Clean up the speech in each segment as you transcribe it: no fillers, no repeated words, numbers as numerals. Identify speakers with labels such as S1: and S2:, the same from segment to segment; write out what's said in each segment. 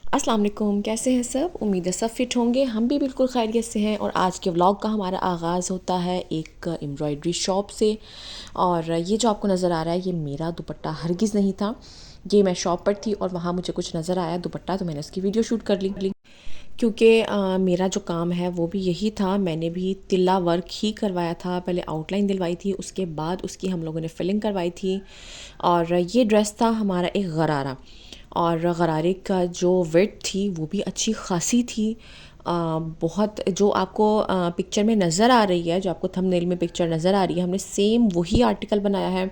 S1: अस्सलाम वालेकुम, कैसे हैं सब। उम्मीद है सब फिट होंगे। हम भी बिल्कुल खैरियत से हैं। और आज के व्लॉग का हमारा आगाज़ होता है एक एम्ब्रॉयडरी शॉप से। और ये जो आपको नज़र आ रहा है ये मेरा दुपट्टा हरगिज़ नहीं था। ये मैं शॉप पर थी और वहाँ मुझे कुछ नज़र आया दुपट्टा, तो मैंने उसकी वीडियो शूट कर ली। क्योंकि मेरा जो काम है वो भी यही था। मैंने भी तिल्ला वर्क ही करवाया था। पहले आउटलाइन दिलवाई थी, उसके बाद उसकी हम लोगों ने फिलिंग करवाई थी। और ये ड्रेस था हमारा एक गरारा, और गरारे का जो विड्थ थी वो भी अच्छी खासी थी। बहुत जो आपको पिक्चर में नज़र आ रही है, जो आपको थंबनेल में पिक्चर नज़र आ रही है, हमने सेम वही आर्टिकल बनाया है।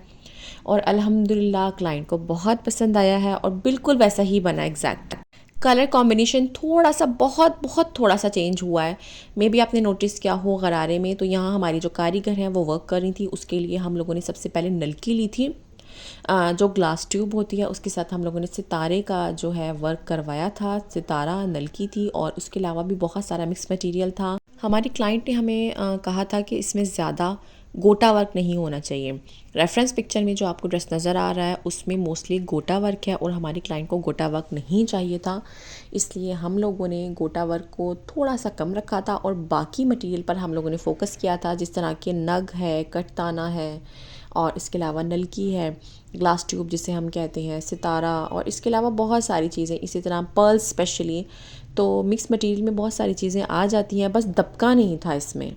S1: और अल्हम्दुलिल्लाह क्लाइंट को बहुत पसंद आया है और बिल्कुल वैसा ही बना एग्जैक्ट। कलर कॉम्बिनेशन थोड़ा सा बहुत बहुत थोड़ा सा चेंज हुआ है। मे बी आपने नोटिस किया हो गरारे में। तो यहाँ हमारी जो कारीगर हैं वो वर्क कर रही थी, उसके लिए हम लोगों ने सबसे पहले नलकी ली थी। जो ग्लास ट्यूब होती है उसके साथ हम लोगों ने सितारे का जो है वर्क करवाया था। सितारा नलकी थी और उसके अलावा भी बहुत सारा मिक्स मटेरियल था। हमारी क्लाइंट ने हमें कहा था कि इसमें ज़्यादा गोटा वर्क नहीं होना चाहिए। रेफरेंस पिक्चर में जो आपको ड्रेस नज़र आ रहा है उसमें मोस्टली गोटा वर्क है और हमारी क्लाइंट को गोटा वर्क नहीं चाहिए था। इसलिए हम लोगों ने गोटा वर्क को थोड़ा सा कम रखा था और बाकी मटेरियल पर हम लोगों ने फोकस किया था, जिस तरह के नग है, कटताना है, और इसके अलावा नलकी है, ग्लास ट्यूब जिसे हम कहते हैं, सितारा, और इसके अलावा बहुत सारी चीज़ें। इसी तरह पर्ल्स स्पेशली। तो मिक्स मटेरियल में बहुत सारी चीज़ें आ जाती हैं, बस दबका नहीं था इसमें।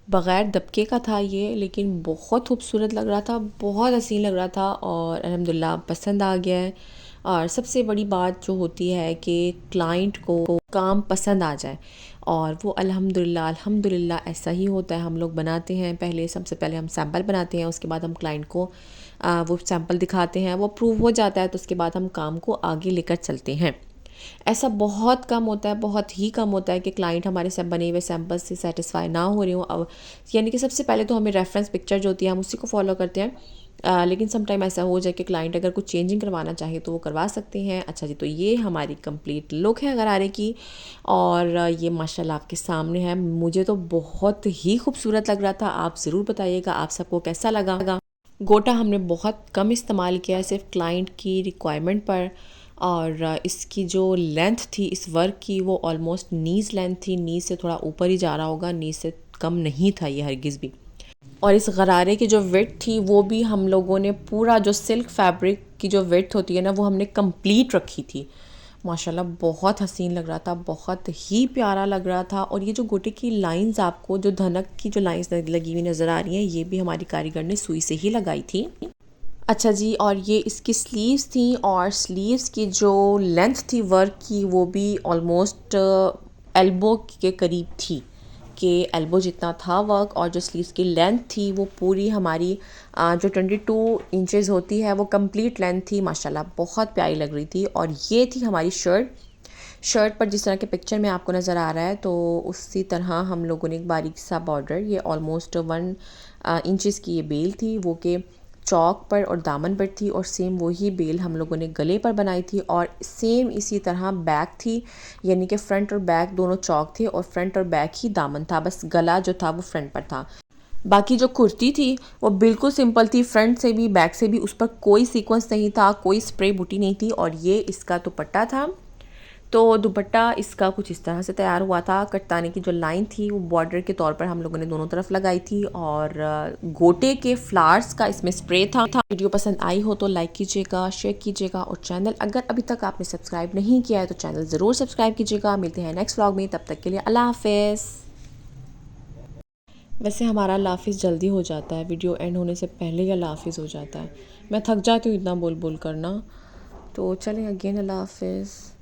S1: बग़ैर दबके का था ये, लेकिन बहुत खूबसूरत लग रहा था, बहुत हसीन लग रहा था और अल्हम्दुलिल्लाह पसंद आ गया है। और सबसे बड़ी बात जो होती है कि क्लाइंट को काम पसंद आ जाए, और वो अल्हम्दुलिल्लाह अल्हम्दुलिल्लाह ऐसा ही होता है। हम लोग बनाते हैं, पहले सबसे पहले हम सैम्पल बनाते हैं, उसके बाद हम क्लाइंट को वो सैम्पल दिखाते हैं, वो अप्रूव हो जाता है तो उसके बाद हम काम को आगे लेकर चलते हैं। ऐसा बहुत कम होता है, बहुत ही कम होता है कि क्लाइंट हमारे सब बने हुए सैम्पल से सेटिस्फाई ना हो रहे हो। अब यानी कि सबसे पहले तो हमें रेफरेंस पिक्चर जो होती है हम उसी को फॉलो करते हैं। लेकिन सम टाइम ऐसा हो जाए कि क्लाइंट अगर कुछ चेंजिंग करवाना चाहे तो वो करवा सकते हैं। अच्छा जी, तो ये हमारी कंप्लीट लुक है गरारे की, और ये माशाल्लाह आपके सामने है। मुझे तो बहुत ही खूबसूरत लग रहा था। आप ज़रूर बताइएगा आप सबको कैसा लगा। गोटा हमने बहुत कम इस्तेमाल किया है, सिर्फ क्लाइंट की रिक्वायरमेंट पर। और इसकी जो लेंथ थी इस वर्क की वो ऑलमोस्ट नीज़ लेंथ थी। नीज़ से थोड़ा ऊपर ही जा रहा होगा, नीज़ से कम नहीं था ये हरगिज़ भी। और इस गरारे की जो विड्थ थी वो भी हम लोगों ने पूरा, जो सिल्क फैब्रिक की जो विड्थ होती है ना, वो हमने कंप्लीट रखी थी। माशाल्लाह बहुत हसीन लग रहा था, बहुत ही प्यारा लग रहा था। और ये जो गोटे की लाइंस, आपको जो धनक की जो लाइंस लगी हुई नज़र आ रही हैं, ये भी हमारी कारीगर ने सुई से ही लगाई थी। अच्छा जी, और ये इसकी स्लीव्स थी, और स्लीव्स की जो लेंथ थी वर्क की वो भी ऑलमोस्ट एल्बो के करीब थी, कि एल्बो जितना था वर्क। और जो स्लीव्स की लेंथ थी वो पूरी हमारी जो 22 इंचेस होती है वो कंप्लीट लेंथ थी। माशाल्लाह बहुत प्यारी लग रही थी। और ये थी हमारी शर्ट पर जिस तरह के पिक्चर में आपको नज़र आ रहा है, तो उसी तरह हम लोगों ने एक बारीक सा बॉर्डर, ये ऑलमोस्ट 1 इंचज़ की ये बेल थी, वो के चौक पर और दामन पर थी। और सेम वही बेल हम लोगों ने गले पर बनाई थी, और सेम इसी तरह बैक थी, यानी कि फ्रंट और बैक दोनों चौक थे और फ्रंट और बैक ही दामन था, बस गला जो था वो फ्रंट पर था। बाकी जो कुर्ती थी वो बिल्कुल सिंपल थी, फ्रंट से भी बैक से भी उस पर कोई सीक्वेंस नहीं था, कोई स्प्रे बूटी नहीं थी। और ये इसका दुपट्टा था। तो दुपट्टा इसका कुछ इस तरह से तैयार हुआ था। कटताने की जो लाइन थी वो बॉर्डर के तौर पर हम लोगों ने दोनों तरफ लगाई थी, और गोटे के फ्लावर्स का इसमें स्प्रे था। वीडियो पसंद आई हो तो लाइक कीजिएगा, शेयर कीजिएगा, और चैनल अगर अभी तक आपने सब्सक्राइब नहीं किया है तो चैनल ज़रूर सब्सक्राइब कीजिएगा। मिलते हैं नेक्स्ट व्लॉग में, तब तक के लिए अल्लाह हाफिज़। वैसे हमारा अल्लाह हाफिज़ जल्दी हो जाता है, वीडियो एंड होने से पहले ही अल्लाह हाफिज़ हो जाता है। मैं थक जाती हूँ इतना बोल बोल करना। तो चलें, अगेन अल्लाह हाफिज़।